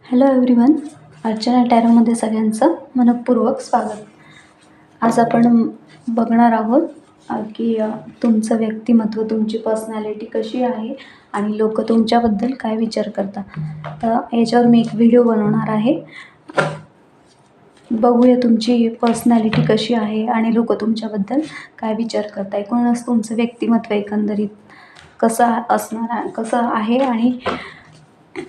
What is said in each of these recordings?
Hello everyone, Archana टॅरोमध्ये सगळ्यांचं मनःपूर्वक स्वागत. आज आपण बघणार आहोत की तुमचं व्यक्तिमत्व, तुमची पर्सनॅलिटी कशी आहे आणि लोक तुमच्याबद्दल काय विचार करतात. तर याच्यावर मी एक व्हिडिओ बनवणार आहे. बघूया तुमची पर्सनॅलिटी कशी आहे आणि लोक तुमच्याबद्दल काय विचार करतात. एकूणच तुमचं व्यक्तिमत्व एकंदरीत कसं आहे आणि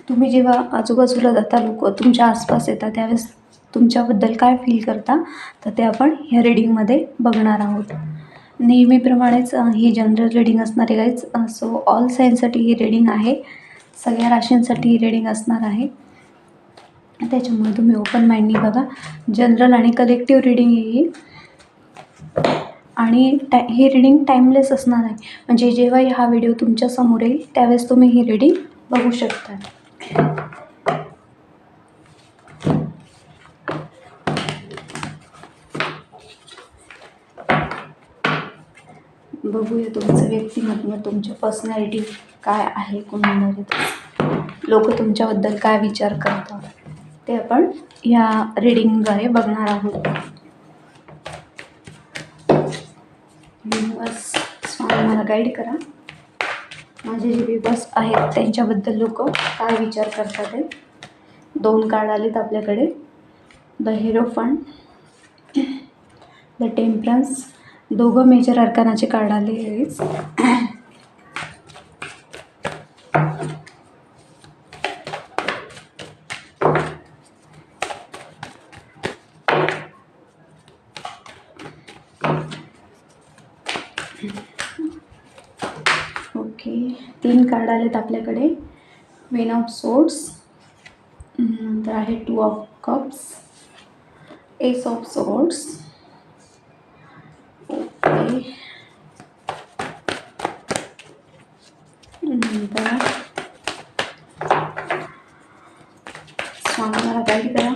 तुम्ही जेव्हा आजूबाजूला जाता, लोक तुमच्या आसपास येतात, त्यावेळेस तुमच्याबद्दल काय फील करता, तर ते आपण ह्या रीडिंगमध्ये बघणार आहोत. नेहमीप्रमाणेच ही जनरल रीडिंग असणार आहे गाईज. सो ऑल साईनसाठी ही रीडिंग आहे, सगळ्या राशींसाठी ही रीडिंग असणार आहे. त्याच्यामुळे तुम्ही ओपन माइंडनी बघा. जनरल आणि कलेक्टिव्ह रीडिंग ही आणि ही रीडिंग टाईमलेस असणार आहे. म्हणजे जेव्हा हा व्हिडिओ तुमच्या समोर येईल त्यावेळेस तुम्ही ही रीडिंग बघू शकता. बघूया तुमचं व्यक्तिमत्व, तुमची पर्सनॅलिटी काय आहे, लोक तुमच्याबद्दल काय विचार करतात, ते आपण या रीडिंगद्वारे बघणार आहोत. बस स्वामी मला गाईड करा. माझे जे व्ह्यूअर्स आहेत त्यांच्याबद्दल लोक काय विचार करतात ते. 2 कार्ड आलेत आपल्याकडे. The hierophant, the temperance. दोघं मेजर अर्कानाचे कार्ड आले आहेत. ओके, 3 कार्ड आलेत आपल्याकडे. क्वीन ऑफ सोर्ड्स, नंतर आहे 2 of cups, S of swords. Okay, नंतर स्वामी मला गाईड करा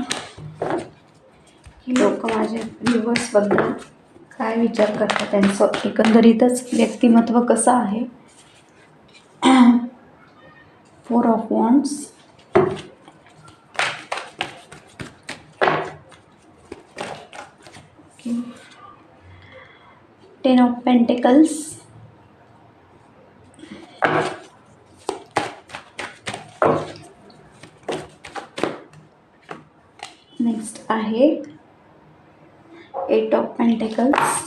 की लोक माझ्या व्ह्यूअर्सबद्दल काय विचार करतात, त्यांचं एकंदरीतच व्यक्तिमत्व कसं आहे. 4 of wands, okay, 10 of pentacles, next आहे 8 ऑफ पेंटिकल्स,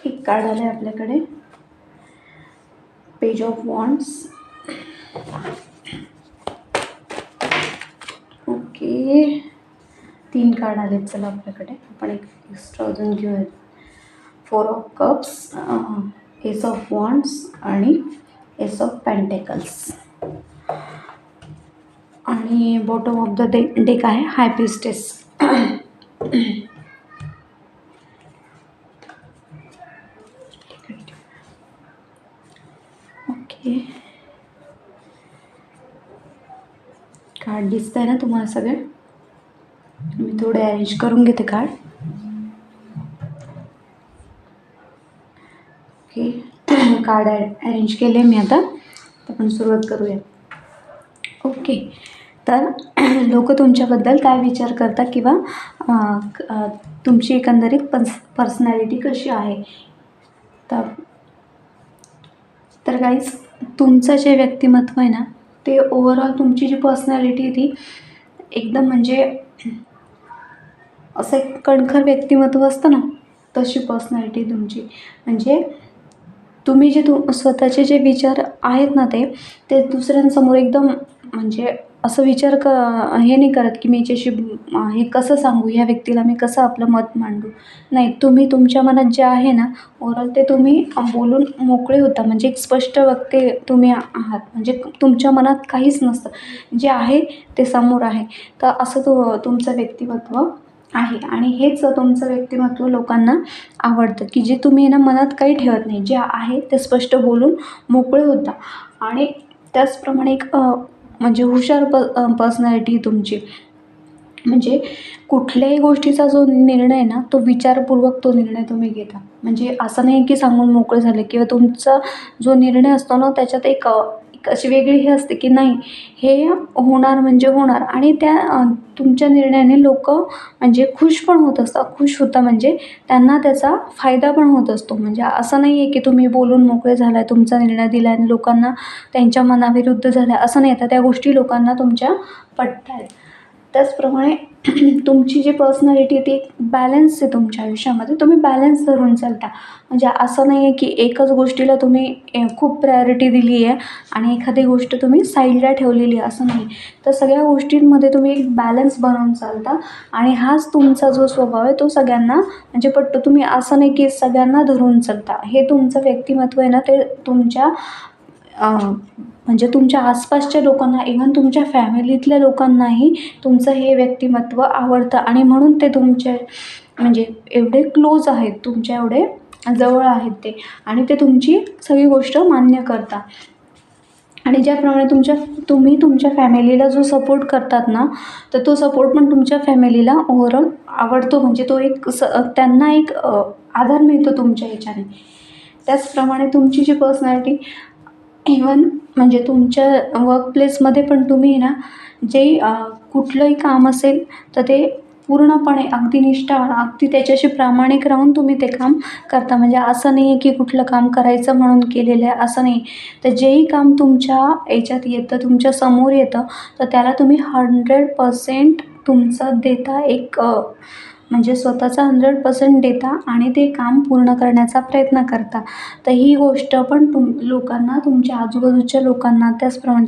एक कार्ड आलं आहे आपल्याकडे. Page of wands, okay, 3 card आले. चला आपल्याकडे आपण एक एक्स्ट्रा अजून घेऊयात. 4 of cups, S of wands आणि एस ऑफ पेंटिकल्स. आणि बॉटम ऑफ द डेक आहे हाय प्रिस्टेस. ओके, कार्ड दिसत आहे ना तुम्हाला सगळे. मी थोडे अरेंज करून घेते कार्ड. ओके, कार्ड अरेंज केले मी. आता आपण सुरुवात करूया. ओके, तर लोक तुमच्याबद्दल काय विचार करतात किंवा तुमची एकंदरीत पर्सनॅलिटी कशी आहे. तर गाईज, तुमचं जे व्यक्तिमत्व आहे ना, ते ओव्हरऑल तुमची जी पर्सनॅलिटी आहे ती एकदम म्हणजे असं एक कणखर व्यक्तिमत्व असतं ना, तशी पर्सनॅलिटी तुमची. म्हणजे तुम्ही जे स्वतःचे जे विचार आहेत ना, ते दुसऱ्यांसमोर एकदम म्हणजे असं विचार हे नाही करत की मी याच्याशी हे कसं सांगू, ह्या व्यक्तीला मी कसं आपलं मत मांडू. नाही, तुम्ही तुमच्या मनात जे आहे ना ओव्हरऑल ते तुम्ही बोलून मोकळे होता. म्हणजे एक स्पष्ट वक्ते तुम्ही आहात. म्हणजे तुमच्या मनात काहीच नसतं, जे आहे ते समोर आहे. तर असं तुमचं व्यक्तिमत्व आहे. आणि हेच तुमचं व्यक्तिमत्व लोकांना आवडतं की जे तुम्ही ना मनात काही ठेवत नाही, जे आहे ते स्पष्ट बोलून मोकळे होता. आणि त्याचप्रमाणे एक म्हणजे हुशार पर्सनॅलिटी तुमची. म्हणजे कुठल्याही गोष्टीचा जो निर्णय ना, तो विचारपूर्वक तो निर्णय तुम्ही घेता. म्हणजे असं नाही की सांगून मोकळे झाले किंवा तुमचा जो निर्णय असतो ना, त्याच्यात एक अशी वेगळी हे असते की नाही, हे होणार म्हणजे होणार आणि त्या तुमच्या निर्णयाने लोकं म्हणजे खुश पण होत असतात. खुश होता म्हणजे त्यांना त्याचा फायदा पण होत असतो. म्हणजे असं नाही आहे की तुम्ही बोलून मोकळे झालाय, तुमचा निर्णय दिला आणि लोकांना त्यांच्या मनाविरुद्ध झाल्या, असं नाही. तर त्या गोष्टी लोकांना तुमच्या पटतायत. त्याचप्रमाणे तुमची जी पर्सनॅलिटी ती एक बॅलन्स आहे तुमच्या आयुष्यामध्ये. तुम्ही बॅलन्स धरून चालता. म्हणजे असं नाही आहे की एकच गोष्टीला तुम्ही खूप प्रायोरिटी दिली आहे आणि एखादी गोष्ट तुम्ही साईडला ठेवलेली आहे, असं नाही. तर सगळ्या गोष्टींमध्ये तुम्ही एक बॅलन्स बनवून चालता आणि हाच तुमचा जो स्वभाव आहे तो सगळ्यांना म्हणजे पटतो. तुम्ही असं नाही की सगळ्यांना धरून चालता. हे तुमचं व्यक्तिमत्व आहे ना, ते तुमच्या म्हणजे तुमच्या आसपासच्या लोकांना, इव्हन तुमच्या फॅमिलीतल्या लोकांनाही तुमचं हे व्यक्तिमत्व आवडतं आणि म्हणून ते तुमचे म्हणजे एवढे क्लोज आहेत, तुमच्या एवढे जवळ आहेत ते आणि ते तुमची सगळी गोष्ट मान्य करतात. आणि ज्याप्रमाणे तुम्ही तुमच्या फॅमिलीला जो सपोर्ट करतात ना, तर तो सपोर्ट पण तुमच्या फॅमिलीला ओव्हरऑल आवडतो. म्हणजे तो एक त्यांना एक आधार मिळतो तुमच्या ह्याच्याने. त्याचप्रमाणे तुमची जी पर्सनॅलिटी इव्हन म्हणजे तुमच्या वर्कप्लेसमध्ये पण तुम्ही ना, जे कुठलंही काम असेल तर ते पूर्णपणे अगदी निष्ठावान, अगदी त्याच्याशी प्रामाणिक राहून तुम्ही ते काम करता. म्हणजे असं नाही आहे की कुठलं काम करायचं म्हणून केलेलं आहे, असं नाही. तर जेही काम तुमच्या याच्यात येतं, तुमच्या समोर येतं, तर त्याला तुम्ही 100% तुमचं देता. एक म्हणजे स्वतःचा 100% देता आणि ते काम पूर्ण करण्याचा प्रयत्न करता. तर ही गोष्ट पण लोकांना, तुमच्या आजूबाजूच्या लोकांना, त्याचप्रमाणे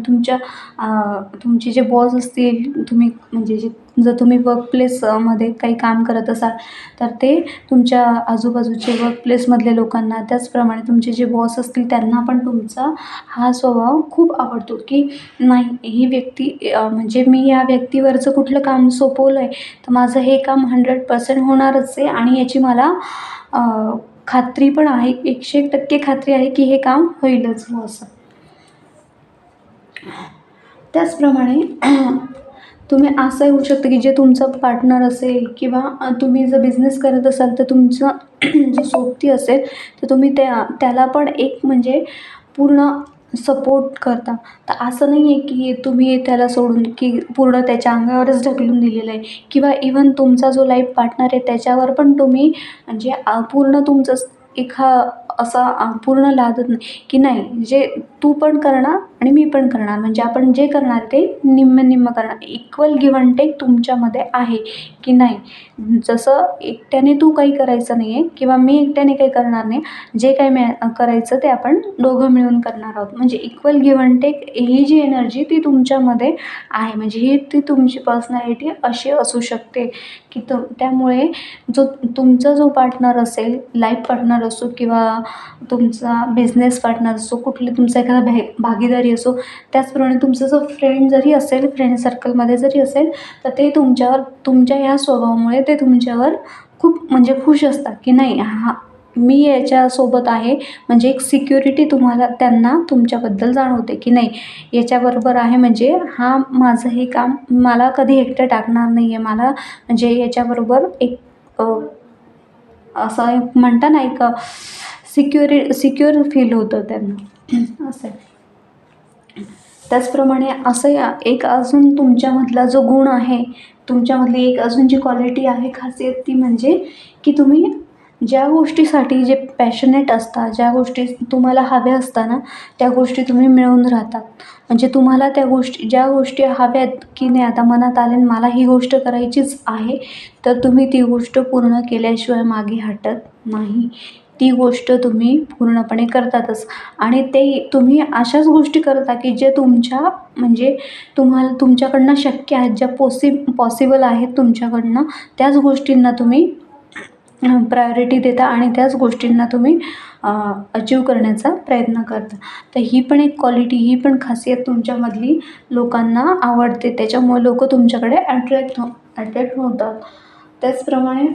तुमचे जे बॉस असतील, तुम्ही म्हणजे जर तुम्ही वर्कप्लेसमध्ये काही काम करत असाल, तर ते तुमच्या आजूबाजूचे वर्कप्लेसमधल्या लोकांना, त्याचप्रमाणे तुमचे जे बॉस असतील त्यांना पण तुमचा हा स्वभाव खूप आवडतो, की नाही ही व्यक्ती म्हणजे मी या व्यक्तीवरचं कुठलं काम सोपवलं आहे, तर माझं हे काम 100% होणारच आहे आणि याची मला खात्री पण आहे, 101% खात्री आहे की हे काम होईलच हो असं. त्याचप्रमाणे तुम्ही असंही होऊ शकतं की जे तुमचं पार्टनर असेल किंवा तुम्ही जर बिझनेस करत असाल तर तुमचं जे सोबती असेल तर तुम्ही त्याला पण एक म्हणजे पूर्ण सपोर्ट करता. तर असं नाही आहे की तुम्ही त्याला सोडून की पूर्ण त्याच्या अंगावरच ढकलून दिलेलं आहे किंवा इव्हन तुमचा जो लाईफ पार्टनर आहे त्याच्यावर पण तुम्ही म्हणजे पूर्ण तुमचं असा पूर्ण लादत नाही की नाही, जे तू पण करणार आणि मी पण करणार. म्हणजे आपण जे करणार ते निम्म-निम्म करणार. इक्वल गिव्ह अँड टेक तुमच्यामध्ये आहे की नाही. जसं एकट्याने तू काही करायचं नाही आहे किंवा मी एकट्याने काही करणार नाही. जे काही करायचं ते आपण दोघं मिळून करणार आहोत. म्हणजे इक्वल गिव्ह अँड टेक ही जी एनर्जी ती तुमच्यामध्ये आहे. म्हणजे ही ती तुमची पर्सनॅलिटी अशी असू शकते की त्यामुळे तुमचा जो पार्टनर असेल, लाईफ पार्टनर असो किंवा तुमचा बिझनेस पार्टनर असो, कुठली तुमचा एखादा भागीदारी असो, त्याचप्रमाणे तुमचा जो फ्रेंड जरी असेल, फ्रेंड सर्कलमध्ये जरी असेल, तर ते तुमच्या ह्या स्वभावामुळे ते तुमच्यावर खूप म्हणजे खुश असतात की नाही, हां, मी याच्यासोबत आहे. म्हणजे एक सिक्युरिटी त्यांना तुमच्याबद्दल जाणवते की नाही, याच्याबरोबर आहे म्हणजे हा माझं हे काम मला कधी एकटं टाकणार नाही आहे. मला म्हणजे याच्याबरोबर एक असं एक म्हणता ना, एक सिक्युअर फील होतं त्यांना असं आहे. त्याचप्रमाणे असं एक अजून तुमच्यामधला जो गुण आहे, तुमच्यामधली एक अजून जी क्वालिटी आहे, खासियत, ती म्हणजे की तुम्ही ज्या गोष्टीसाठी जे पॅशनेट असता, ज्या गोष्टी तुम्हाला हव्या असतात ना, त्या गोष्टी तुम्ही मिळवून राहतात. म्हणजे तुम्हाला ज्या गोष्टी हव्यात की नाही, आता मनात आले मला ही गोष्ट करायचीच आहे, तर तुम्ही ती गोष्ट पूर्ण केल्याशिवाय मागे हटत नाही. ती गोष्ट तुम्ही पूर्णपणे करतातच आणि ते तुम्ही अशाच गोष्टी करता की जे म्हणजे तुमच्याकडनं शक्य आहेत, ज्या पॉसिबल आहेत तुमच्याकडनं, त्याच गोष्टींना तुम्ही प्रायोरिटी देता आणि त्याच गोष्टींना तुम्ही अचीव करण्याचा प्रयत्न करता. तर ही पण एक क्वालिटी, ही पण खासियत तुमच्यामधली लोकांना आवडते. त्याच्यामुळे लोकं तुमच्याकडे अट्रॅक्ट होतात. त्याचप्रमाणे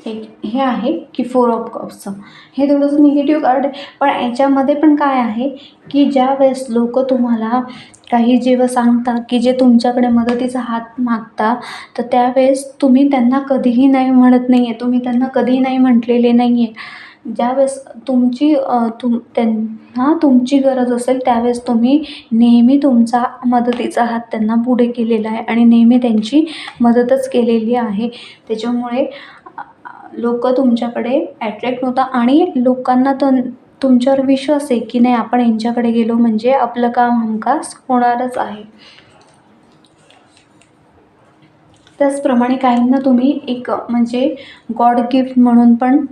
एक हे आहे की 4 ऑफ कप्सचं, हे थोडंसं निगेटिव्ह कार्ड आहे. पण याच्यामध्ये पण काय आहे की ज्यावेळेस लोक तुम्हाला काही जेव्हा सांगतात की जे तुमच्याकडे मदतीचा हात मागता, तर त्यावेळेस तुम्ही त्यांना कधीही नाही म्हणत नाही आहे, तुम्ही त्यांना कधीही नाही म्हटलेले नाही आहे. ज्यावेळेस त्यांना तुमची गरज असेल त्यावेळेस तुम्ही नेहमी तुमचा मदतीचा हात त्यांना पुढे केलेला आहे आणि नेहमी त्यांची मदतच केलेली आहे. त्याच्यामुळे लोक तुमच्याकडे ॲट्रॅक्ट होतात आणि लोकांना तुमच्यावर विश्वास आहे की नाही, आपण यांच्याकडे गेलो म्हणजे आपलं काम हमखास होणारच आहे. त्याचप्रमाणे काहींना तुम्ही एक म्हणजे गॉड गिफ्ट म्हणून पण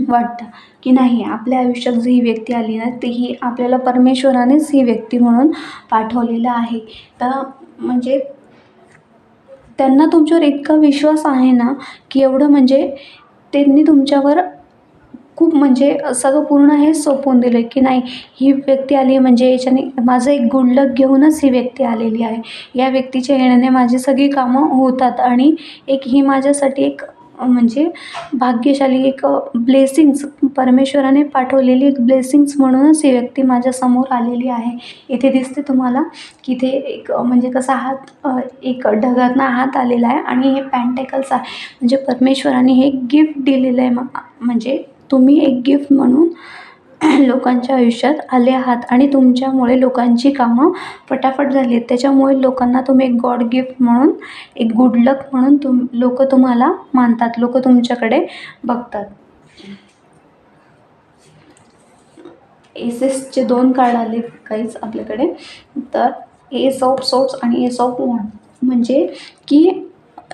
वाटतं की नाही, आपल्या आयुष्यात जी ही व्यक्ती आली ना, ती ही आपल्याला परमेश्वरानेच ही व्यक्ती म्हणून पाठवलेलं आहे. तर म्हणजे त्यांना तुमच्यावर इतका विश्वास आहे ना, की एवढं म्हणजे त्यांनी तुमच्यावर खूप म्हणजे सगळं पूर्ण हेच सोपवून दिलं की नाही, ही व्यक्ती आली आहे म्हणजे याच्याने माझं एक गुड लक घेऊनच ही व्यक्ती आलेली आहे. या व्यक्तीच्या येण्याने माझी सगळी कामं होतात आणि एक ही माझ्यासाठी एक म्हणजे भाग्यशाली एक ब्लेसिंग्स, परमेश्वराने पाठवलेली एक ब्लेसिंग्स म्हणूनच ही व्यक्ती माझ्यासमोर आलेली आहे. इथे दिसते तुम्हाला की इथे एक म्हणजे कसा हात एक ढगातनं हात आलेला आहे आणि हे पेंटॅकल्स आहे. म्हणजे परमेश्वराने हे गिफ्ट दिलेलं आहे. म्हणजे तुम्ही एक गिफ्ट म्हणून लोकांच्या आयुष्यात आले आहात आणि तुमच्यामुळे लोकांची कामं फटाफट झाली आहेत. त्याच्यामुळे लोकांना तुम्ही एक गॉड गिफ्ट म्हणून, एक गुड लक म्हणून लोक तुम्हाला मानतात, लोक तुमच्याकडे बघतात. एसेसचे 2 कार्ड आले काहीच आपल्याकडे. तर एस ऑफ सोर्ड्स आणि एस ऑफ वॉन्ड, म्हणजे की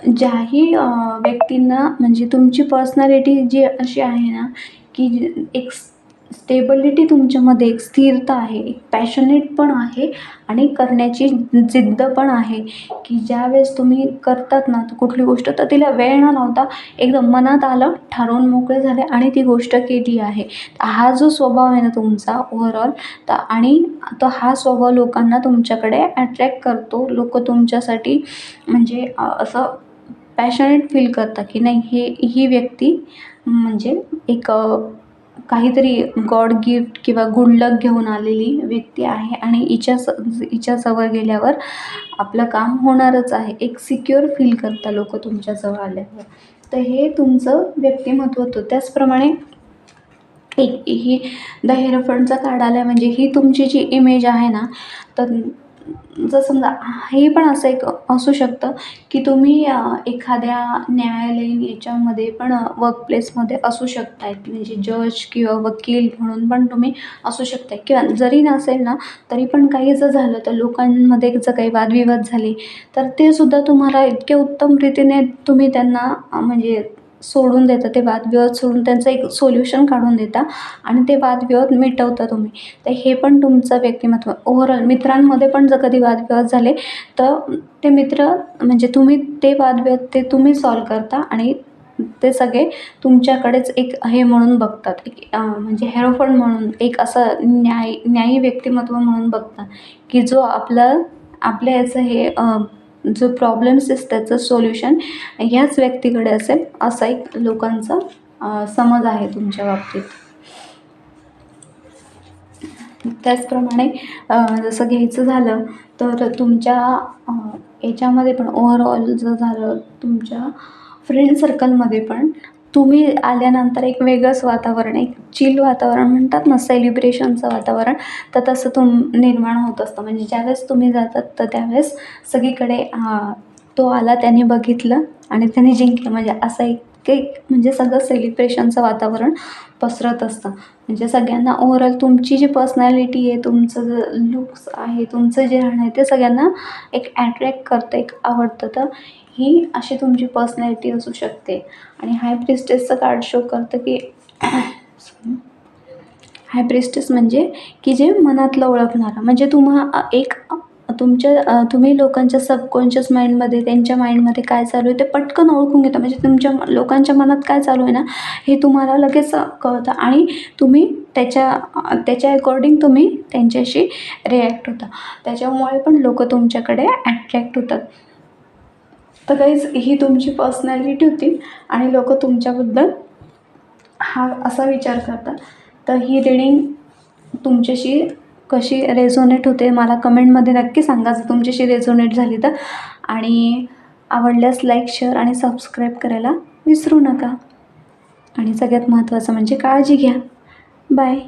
ज्याही व्यक्तींना म्हणजे तुमची पर्सनॅलिटी जी अशी आहे ना, की एक स्टेबिलिटी तुमच्यामध्ये, एक स्थिरता आहे, एक पॅशनेट पण आहे आणि करण्याची जिद्द पण आहे, की ज्यावेळेस तुम्ही करतात ना कुठली गोष्ट, तर तिला वेळ न लावता एकदम मनात आलं, ठरवून मोकळे झाले आणि ती गोष्ट केली आहे. हा जो स्वभाव आहे ना तुमचा ओव्हरऑल, तर आणि तो हा स्वभाव लोकांना तुमच्याकडे अट्रॅक्ट करतो. लोक तुमच्यासाठी म्हणजे असं पॅशनेट फील करतात की नाही, ही व्यक्ती म्हणजे एक काहीतरी गॉड गिफ्ट किंवा गुड लक घेऊन आलेली व्यक्ती आहे आणि हिच्याजवळ गेल्यावर आपलं काम होणारच आहे. एक सिक्युअर फील करता लोक तुमच्याजवळ आल्यावर. तर हे तुमचं व्यक्तिमत्व होतं. त्याचप्रमाणे एक ही द हिरोफंटचा कार्ड आला, म्हणजे ही तुमची जी इमेज आहे ना, तर जर समजा हे पण असं एक असू शकतं की तुम्ही एखाद्या न्यायालयीन याच्यामध्ये पण वर्कप्लेसमध्ये असू शकताय, म्हणजे जज किंवा वकील म्हणून पण तुम्ही असू शकताय. किंवा जरी नसेल ना, तरी पण काही जर झालं तर लोकांमध्ये जर काही वादविवाद झाले, तर ते सुद्धा तुम्हाला इतक्या उत्तम रीतीने तुम्ही त्यांना म्हणजे सोडून देता, ते वादविवाद सोडून त्यांचं एक सोल्युशन काढून देता आणि ते वादविवाद मिटवता तुम्ही. तर हे पण तुमचं व्यक्तिमत्व. ओव्हरऑल मित्रांमध्ये पण जर कधी वादविवाद झाले, तर ते मित्र म्हणजे तुम्ही ते वादविवाद ते तुम्ही सॉल्व करता आणि ते सगळे तुमच्याकडेच एक हे म्हणून बघतात, एक म्हणजे हेरोफंट म्हणून, एक असं न्यायी व्यक्तिमत्व म्हणून बघतात, की जो आपल्या याचं हे जो प्रॉब्लेम्स आहे त्याचं सोल्युशन ह्याच व्यक्तीकडे असेल, असा एक लोकांचा समज आहे तुमच्या बाबतीत. त्याचप्रमाणे जसं घ्यायचं झालं तर तुमच्या याच्यामध्ये पण ओव्हरऑल जर झालं, तुमच्या फ्रेंड सर्कलमध्ये पण तुम्ही आल्यानंतर एक वेगळंच वातावरण, एक चिल वातावरण म्हणतात ना, सेलिब्रेशनचं वातावरण, तर तसं निर्माण होत असतं. म्हणजे ज्यावेळेस तुम्ही जातात तर त्यावेळेस सगळीकडे तो आला, त्याने बघितलं आणि त्याने जिंकलं, म्हणजे असं एक म्हणजे सगळं सेलिब्रेशनचं वातावरण पसरत असतं. म्हणजे सगळ्यांना ओव्हरऑल तुमची जी पर्सनॅलिटी आहे, तुमचं जे लुक्स आहे, तुमचं जे राहणं आहे, ते सगळ्यांना एक ॲट्रॅक्ट करतं, एक आवडतं. तर ही अशी तुमची पर्सनॅलिटी असू शकते. आणि हाय प्रिस्टेसचं कार्ड शो करतं की हाय प्रिस्टेस म्हणजे की जे मनातलं ओळखणारा, म्हणजे एक तुम्ही लोकांच्या सबकॉन्शियस माइंडमध्ये, त्यांच्या माइंडमध्ये काय चालू आहे ते पटकन ओळखून घेता. म्हणजे तुमच्या लोकांच्या मनात काय चालू आहे ना, हे तुम्हाला लगेच कळतं आणि तुम्ही त्याच्या अकॉर्डिंग तुम्ही त्यांच्याशी रिॲक्ट होता. त्याच्यामुळे पण लोक तुमच्याकडे ॲट्रॅक्ट होतात. तर गाईज ही तुमची पर्सनॅलिटी होती आणि लोक तुमच्याबद्दल हा असा विचार करतात. तर ही रीडिंग तुमच्याशी कशी रेझोनेट होते मला कमेंटमध्ये नक्की सांगा, जर तुमच्याशी रेझोनेट झाली तर. आणि आवडल्यास लाईक, शेअर आणि सबस्क्राईब करायला विसरू नका. आणि सगळ्यात महत्त्वाचं म्हणजे काळजी घ्या. बाय.